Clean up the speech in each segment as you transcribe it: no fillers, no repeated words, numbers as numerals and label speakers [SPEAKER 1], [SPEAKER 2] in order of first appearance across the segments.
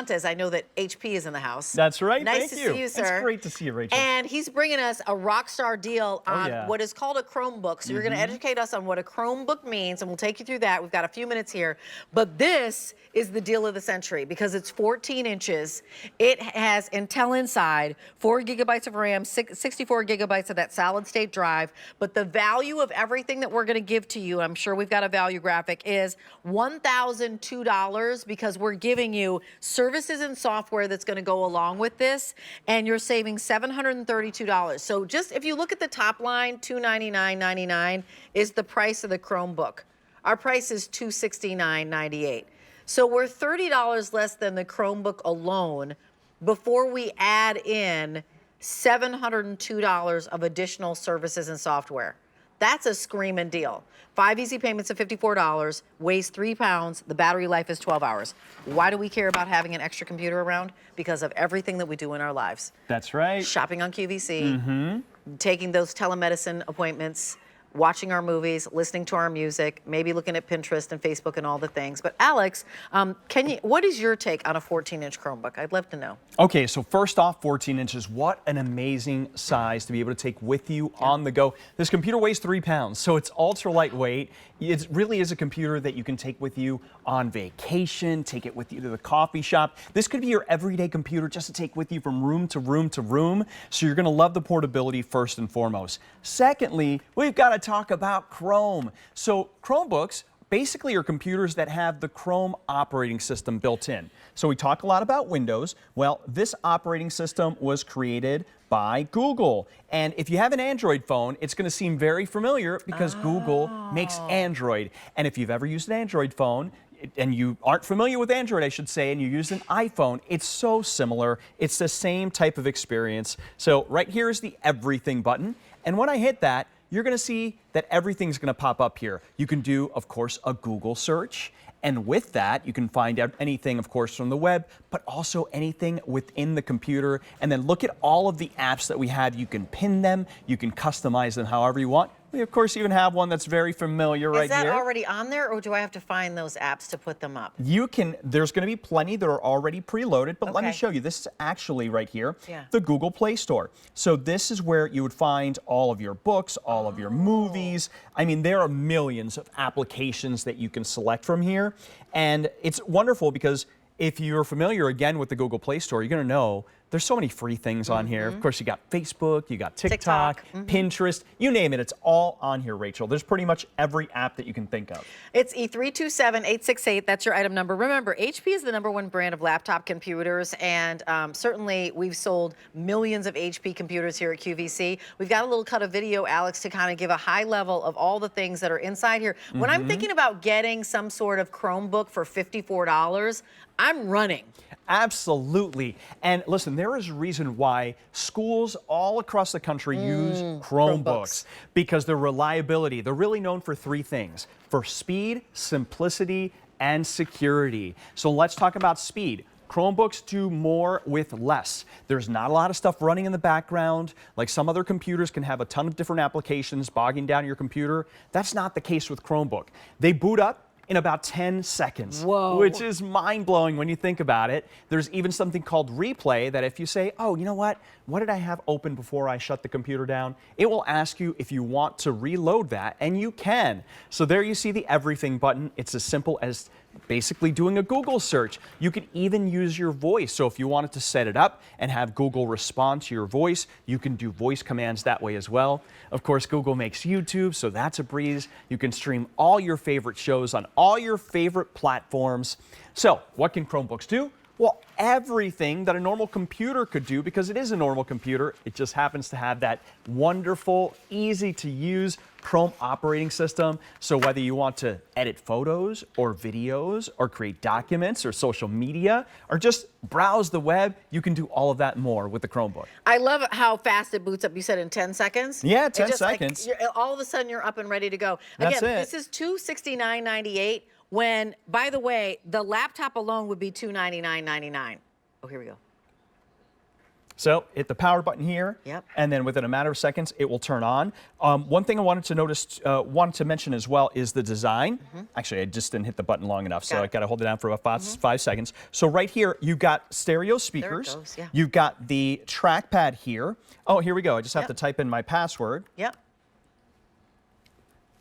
[SPEAKER 1] Montez. I know that HP is in the house.
[SPEAKER 2] That's right.
[SPEAKER 1] Nice
[SPEAKER 2] Thank
[SPEAKER 1] to
[SPEAKER 2] you.
[SPEAKER 1] see you, sir.
[SPEAKER 2] It's great to see you, Rachel.
[SPEAKER 1] And he's bringing us a rock star deal on what is called a Chromebook. So you're going to educate us on what a Chromebook means, and we'll take you through that. We've got a few minutes here. But this is the deal of the century because it's 14 inches. It has Intel inside, 4 gigabytes of RAM, 64 gigabytes of that solid state drive. But the value of everything that we're going to give to you, I'm sure we've got a value graphic, is $1,002 because we're giving you services and software that's going to go along with this, and you're saving $732. So just if you look at the top line, $299.99 is the price of the Chromebook. Our price is $269.98. So we're $30 less than the Chromebook alone before we add in $702 of additional services and software. That's a screaming deal. 5 easy payments of $54, weighs 3 pounds, the battery life is 12 hours. Why do we care about having an extra computer around? Because of everything that we do in our lives.
[SPEAKER 2] That's right.
[SPEAKER 1] Shopping on QVC, taking those telemedicine appointments, watching our movies, listening to our music, maybe looking at Pinterest and Facebook and all the things. But Alex, what is your take on a 14-inch Chromebook? I'd love to know. Okay,
[SPEAKER 2] so first off, 14 inches. What an amazing size to be able to take with you on the go. This computer weighs 3 pounds, so it's ultra lightweight. It really is a computer that you can take with you on vacation, take it with you to the coffee shop. This could be your everyday computer just to take with you from room to room to room. So you're gonna love the portability first and foremost. Secondly, we've got to talk about Chrome. So Chromebooks basically are computers that have the Chrome operating system built in. So we talk a lot about Windows. Well, this operating system was created by Google. And if you have an Android phone, it's going to seem very familiar because Google makes Android. And if you've ever used an Android phone, and you aren't familiar with Android, I should say, and you use an iPhone, it's so similar. It's the same type of experience. So right here is the everything button. And when I hit that, you're going to see that everything's going to pop up here. You can do, of course, a Google search. And with that, you can find out anything, of course, from the web, but also anything within the computer. And then look at all of the apps that we have. You can pin them. You can customize them however you want. We, of course, even have one that's very familiar right here. Is that already on there, or do I have to find those apps to put them up? You can. There's going to be plenty that are already preloaded, but let me show you. This is actually right here, the Google Play Store. So this is where you would find all of your books, all of your movies. I mean, there are millions of applications that you can select from here. And it's wonderful because if you're familiar, again, with the Google Play Store, you're going to know there's so many free things on here. Of course, you got Facebook, you got TikTok, Pinterest, you name it. It's all on here, Rachel. There's pretty much every app that you can think of. It's E327868. That's your item number. Remember, HP is the #1 brand of laptop computers, and certainly we've sold millions of HP computers here at QVC. We've got a little cut of video, Alex, to kind of give a high level of all the things that are inside here. When I'm thinking about getting some sort of Chromebook for $54, I'm running. Absolutely. And listen, there is a reason why schools all across the country use Chromebooks because their reliability. They're really known for 3 things: for speed, simplicity, and security. So let's talk about speed. Chromebooks do more with less. There's not a lot of stuff running in the background. Like some other computers can have a ton of different applications bogging down your computer. That's not the case with Chromebook. They boot up in about 10 seconds, which is mind-blowing when you think about it. There's even something called replay that if you say, oh, you know what did I have open before I shut the computer down? It will ask you if you want to reload that, and you can. So there you see the everything button. It's as simple as basically doing a Google search. You can even use your voice. So if you wanted to set it up and have Google respond to your voice, you can do voice commands that way as well. Of course, Google makes YouTube, so that's a breeze. You can stream all your favorite shows on all your favorite platforms. So what can Chromebooks do? Well, everything that a normal computer could do, because it is a normal computer. It just happens to have that wonderful, easy to use Chrome operating system. So whether you want to edit photos or videos or create documents or social media or just browse the web, you can do all of that and more with the Chromebook. I love how fast it boots up. You said in 10 seconds? Yeah, 10 seconds. Like, all of a sudden you're up and ready to go. Again, this is $269.98. When, by the way, the laptop alone would be $299.99. Oh, here we go. So hit the power button here, and then within a matter of seconds, it will turn on. One thing I wanted to mention as well is the design. Actually, I just didn't hit the button long enough, so I got to hold it down for about 5 seconds. So right here, you've got stereo speakers.
[SPEAKER 1] There it goes,
[SPEAKER 2] You've got the trackpad here. Oh, here we go. I just have to type in my password.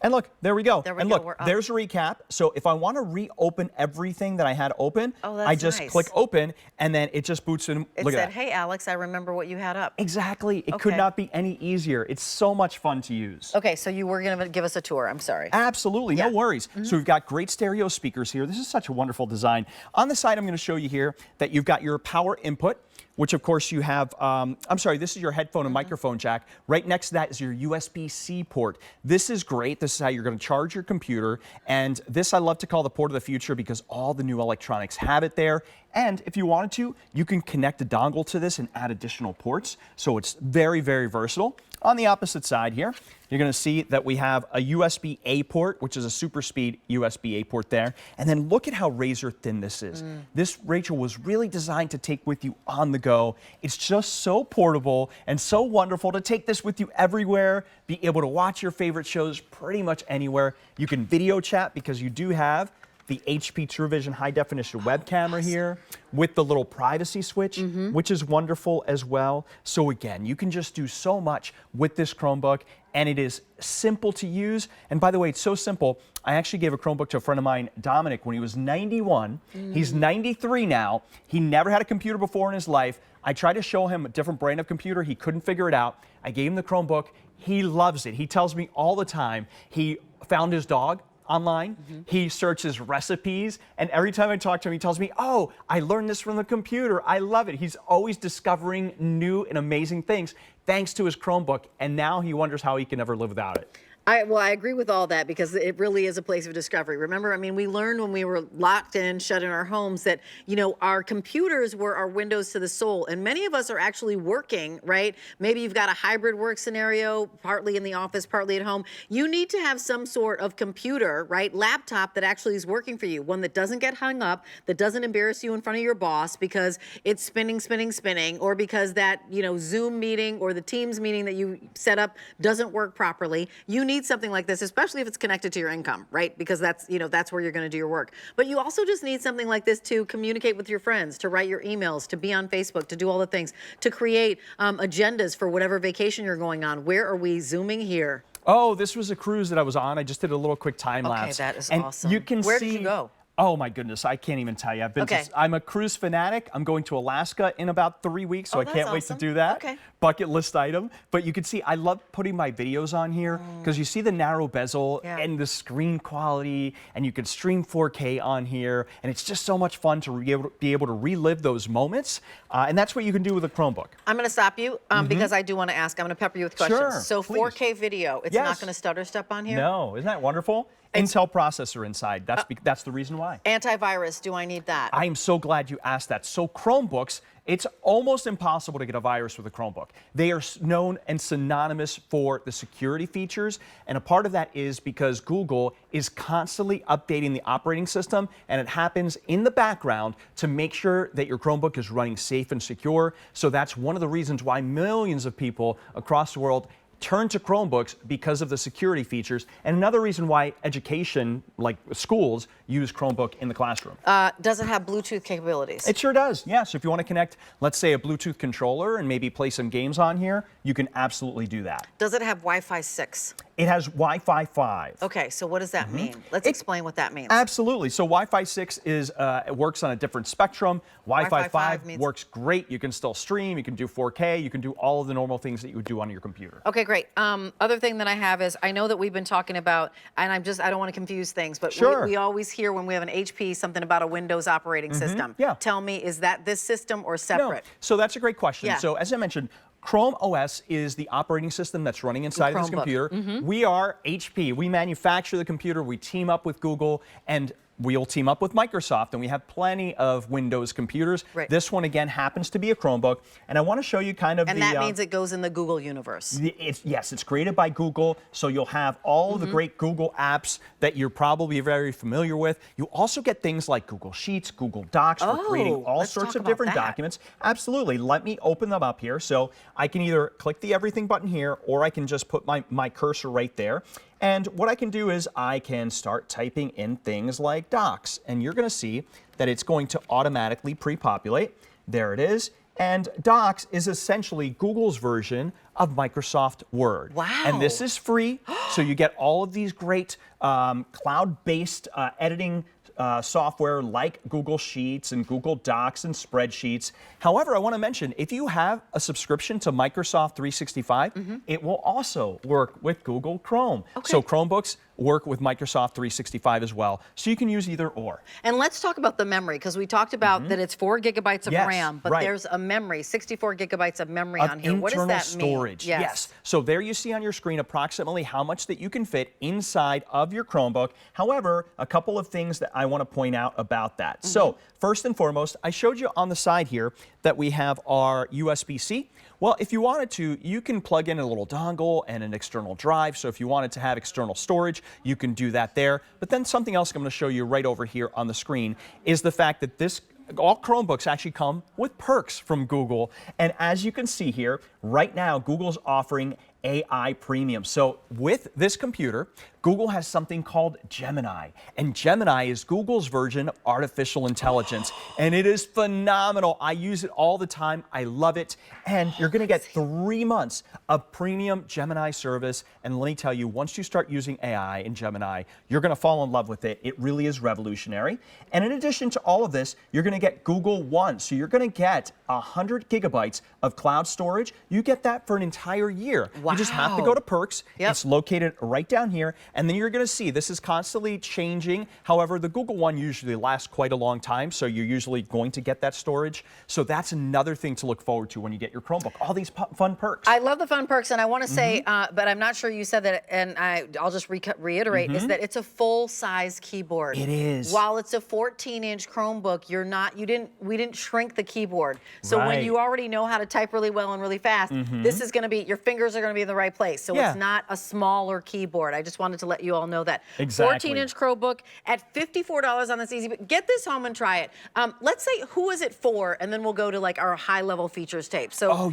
[SPEAKER 2] And look, there we go. And look, there's a recap. So if I want to reopen everything that I had open, I just click open, and then it just boots in.
[SPEAKER 1] It said, hey, Alex, I remember what you had up.
[SPEAKER 2] Exactly. It could not be any easier. It's so much fun to use.
[SPEAKER 1] Okay, so you were going to give us a tour. I'm sorry.
[SPEAKER 2] Absolutely. No worries. So we've got great stereo speakers here. This is such a wonderful design. On the side, I'm going to show you here that you've got your power input, which of course you have, I'm sorry, this is your headphone and microphone jack. Right next to that is your USB-C port. This is great. This is how you're going to charge your computer. And this I love to call the port of the future because all the new electronics have it there. And if you wanted to, you can connect a dongle to this and add additional ports. So it's very, very versatile. On the opposite side here, you're going to see that we have a USB-A port, which is a super speed USB-A port there. And then look at how razor thin this is. This, Rachel, was really designed to take with you on the go. It's just so portable and so wonderful to take this with you everywhere, be able to watch your favorite shows pretty much anywhere. You can video chat because you do have the HP TrueVision high definition web camera here with the little privacy switch, which is wonderful as well. So again, you can just do so much with this Chromebook, and it is simple to use. And by the way, it's so simple. I actually gave a Chromebook to a friend of mine, Dominic, when he was 91. He's 93 now. He never had a computer before in his life. I tried to show him a different brand of computer. He couldn't figure it out. I gave him the Chromebook. He loves it. He tells me all the time he found his dog online. He searches recipes, and every time I talk to him, he tells me, oh, I learned this from the computer. I love it. He's always discovering new and amazing things thanks to his Chromebook, and now he wonders how he can ever live without it.
[SPEAKER 1] Well, I agree with all that because it really is a place of discovery. Remember, I mean, we learned when we were locked in, shut in our homes that, you know, our computers were our windows to the soul. And many of us are actually working, right? Maybe you've got a hybrid work scenario, partly in the office, partly at home. You need to have some sort of computer, right? Laptop that actually is working for you. One that doesn't get hung up, that doesn't embarrass you in front of your boss because it's spinning, or because that, you know, Zoom meeting or the Teams meeting that you set up doesn't work properly. You need something like this, especially if it's connected to your income, right? Because that's, you know, that's where you're going to do your work. But you also just need something like this to communicate with your friends, to write your emails, to be on Facebook, to do all the things, to create agendas for whatever vacation you're going on. Where are we zooming here?
[SPEAKER 2] Oh, this was a cruise that I was on. I just did a little quick time lapse.
[SPEAKER 1] Okay, that is
[SPEAKER 2] and
[SPEAKER 1] awesome.
[SPEAKER 2] You can
[SPEAKER 1] Where
[SPEAKER 2] see,
[SPEAKER 1] did you go?
[SPEAKER 2] Oh my goodness, I can't even tell you. I've been I'm a cruise fanatic. I'm going to Alaska in about 3 weeks, so I can't wait to do that.
[SPEAKER 1] Okay.
[SPEAKER 2] Bucket list item. But you can see I love putting my videos on here because you see the narrow bezel and the screen quality, and you can stream 4K on here, and it's just so much fun to be able to relive those moments. And that's what you can do with a Chromebook. I'm
[SPEAKER 1] going to stop you because I do want to ask. I'm going to pepper you with questions.
[SPEAKER 2] Sure,
[SPEAKER 1] so
[SPEAKER 2] please.
[SPEAKER 1] 4K video, it's not going to stutter step on here?
[SPEAKER 2] No, isn't that wonderful? Intel processor inside. That's the reason why.
[SPEAKER 1] Antivirus, do I need that?
[SPEAKER 2] I am so glad you asked that. So Chromebooks, it's almost impossible to get a virus with a Chromebook. They are known and synonymous for the security features, and a part of that is because Google is constantly updating the operating system, and it happens in the background to make sure that your Chromebook is running safe and secure. So that's one of the reasons why millions of people across the world turn to Chromebooks because of the security features, and another reason why education, like schools, use Chromebook in the classroom.
[SPEAKER 1] Does it have Bluetooth capabilities?
[SPEAKER 2] It sure does, yeah. So if you want to connect, let's say, a Bluetooth controller and maybe play some games on here, you can absolutely do that.
[SPEAKER 1] Does it have Wi-Fi 6?
[SPEAKER 2] It has Wi-Fi 5.
[SPEAKER 1] Okay, so what does that mean? Let's explain what that means.
[SPEAKER 2] Absolutely. So Wi-Fi 6 is it works on a different spectrum. Wi-Fi 5 works great. You can still stream, you can do 4K, you can do all of the normal things that you would do on your computer.
[SPEAKER 1] Okay, great. Other thing that I have is, I know that we've been talking about, and I don't want to confuse things, but we always hear when we have an HP something about a Windows operating system.
[SPEAKER 2] Yeah.
[SPEAKER 1] Tell me, is that this system or separate?
[SPEAKER 2] No. So that's a great question.
[SPEAKER 1] Yeah.
[SPEAKER 2] So as I mentioned, Chrome OS is the operating system that's running inside of this computer. We are HP. We manufacture the computer. We team up with Google, and we'll team up with Microsoft, and we have plenty of Windows computers.
[SPEAKER 1] Right.
[SPEAKER 2] This one, again, happens to be a Chromebook, and I want to show you kind of
[SPEAKER 1] and that means it goes in the Google universe.
[SPEAKER 2] Yes, it's created by Google, so you'll have all of the great Google apps that you're probably very familiar with. You also get things like Google Sheets, Google Docs for creating all sorts of different documents. Absolutely. Let me open them up here. So I can either click the everything button here, or I can just put my cursor right there. And what I can do is I can start typing in things like docs, and you're going to see that it's going to automatically pre-populate. There it is. And Docs is essentially Google's version of Microsoft Word.
[SPEAKER 1] Wow.
[SPEAKER 2] And this is free, so you get all of these great cloud-based editing software like Google Sheets and Google Docs and spreadsheets. However, I want to mention, if you have a subscription to Microsoft 365, it will also work with Google Chrome.
[SPEAKER 1] Okay.
[SPEAKER 2] So Chromebooks work with Microsoft 365 as well. So you can use either or.
[SPEAKER 1] And let's talk about the memory, because we talked about that it's 4 gigabytes of RAM, but there's a memory, 64 gigabytes of memory on here. What does that
[SPEAKER 2] storage.
[SPEAKER 1] mean?
[SPEAKER 2] Yes. So there you see on your screen approximately how much that you can fit inside of your Chromebook. However, a couple of things that I want to point out about that. So first and foremost, I showed you on the side here that we have our USB-C. Well, if you wanted to, you can plug in a little dongle and an external drive. So if you wanted to have external storage, you can do that there. But then something else I'm going to show you right over here on the screen is the fact that all Chromebooks actually come with perks from Google. And as you can see here, right now, Google's offering AI Premium. So with this computer, Google has something called Gemini. And Gemini is Google's version of artificial intelligence. And it is phenomenal. I use it all the time. I love it. And you're going to get 3 months of premium Gemini service. And let me tell you, once you start using AI in Gemini, you're going to fall in love with it. It really is revolutionary. And in addition to all of this, you're going to get Google One. So you're going to get 100 gigabytes of cloud storage. You get that for an entire year.
[SPEAKER 1] Wow.
[SPEAKER 2] You just have to go to Perks.
[SPEAKER 1] Yep.
[SPEAKER 2] It's located right down here. And then you're going to see this is constantly changing. However, the Google One usually lasts quite a long time, so you're usually going to get that storage. So that's another thing to look forward to when you get your Chromebook. All these fun perks.
[SPEAKER 1] I love the fun perks, and I want to say, but I'm not sure you said that, and I'll just reiterate, is that it's a full-size keyboard.
[SPEAKER 2] It is.
[SPEAKER 1] While it's a 14-inch Chromebook, we didn't shrink the keyboard. So when you already know how to type really well and really fast, this is going to be, your fingers are going to be in the right place. So it's not a smaller keyboard. I just wanted to let you all know that.
[SPEAKER 2] Exactly.
[SPEAKER 1] 14-inch Chromebook at $54 on this easy. Get this home and try it. Let's say, who is it for? And then we'll go to like our high-level features tape. So,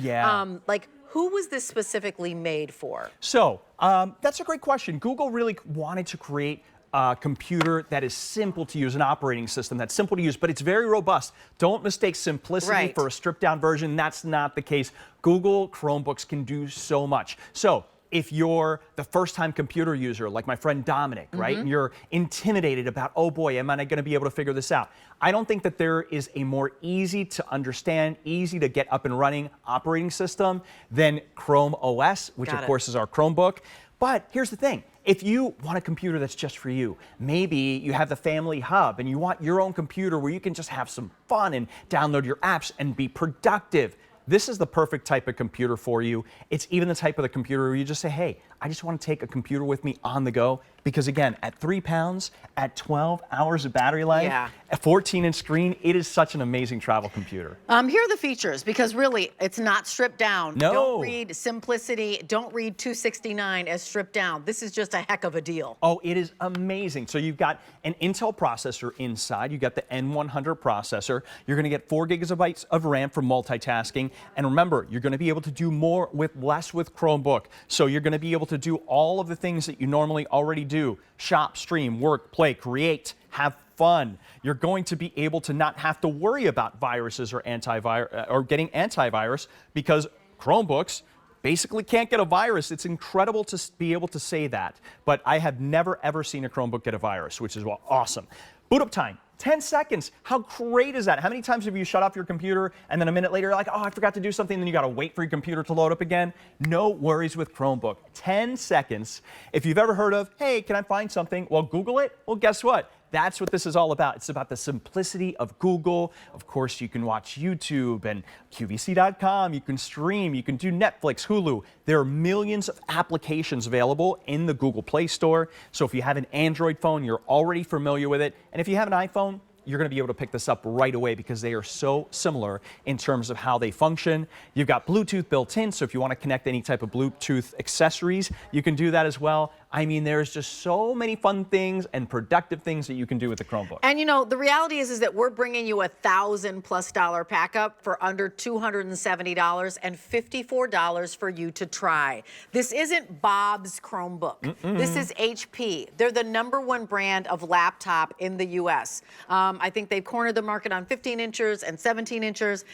[SPEAKER 1] like, who was this specifically made for?
[SPEAKER 2] So that's a great question. Google really wanted to create a computer that is simple to use, an operating system that's simple to use, but it's very robust. Don't mistake simplicity for a stripped-down version. That's not the case. Google Chromebooks can do so much. So if you're the first-time computer user, like my friend Dominic, right, and you're intimidated about, oh boy, am I going to be able to figure this out? I don't think that there is a more easy to understand, easy to get up and running operating system than Chrome OS, which of course is our Chromebook. But here's the thing. If you want a computer that's just for you, maybe you have the family hub and you want your own computer where you can just have some fun and download your apps and be productive. This is the perfect type of computer for you. It's even the type of the computer where you just say, hey, I just want to take a computer with me on the go. Because again, at 3 pounds, at 12 hours of battery life, a 14-inch screen, it is such an amazing travel computer.
[SPEAKER 1] Here are the features, because really, it's not stripped down.
[SPEAKER 2] No.
[SPEAKER 1] Don't read simplicity, don't read 269 as stripped down. This is just a heck of a deal.
[SPEAKER 2] Oh, it is amazing. So you've got an Intel processor inside. You've got the N100 processor. You're going to get 4 gigabytes of RAM for multitasking. And remember, you're going to be able to do more with less with Chromebook. So you're going to be able to do all of the things that you normally already do. Shop, stream, work, play, create, have fun. You're going to be able to not have to worry about viruses or getting antivirus, because Chromebooks basically can't get a virus. It's incredible to be able to say that. But I have never, ever seen a Chromebook get a virus, which is awesome. Boot up time. 10 seconds. How great is that? How many times have you shut off your computer and then a minute later you're like, oh, I forgot to do something, and then you got to wait for your computer to load up again? No worries with Chromebook. 10 seconds. If you've ever heard of, hey, can I find something? Well, Google it. Well, guess what? that's what this is all about. It's about the simplicity of Google. Of course, you can watch YouTube and QVC.com. You can stream. You can do Netflix, Hulu. There are millions of applications available in the Google Play Store. So if you have an Android phone, you're already familiar with it. And if you have an iPhone, you're going to be able to pick this up right away because they are so similar in terms of how they function. You've got Bluetooth built in, so if you want to connect any type of Bluetooth accessories, you can do that as well. I mean, there's just so many fun things and productive things that you can do with the Chromebook.
[SPEAKER 1] And you know, the reality is that we're bringing you $1,000+ pack-up for under $270 and $54 for you to try. This isn't Bob's Chromebook. This is HP. They're the #1 brand of laptop in the U.S. I think they've cornered the market on 15 inches and 17 inches.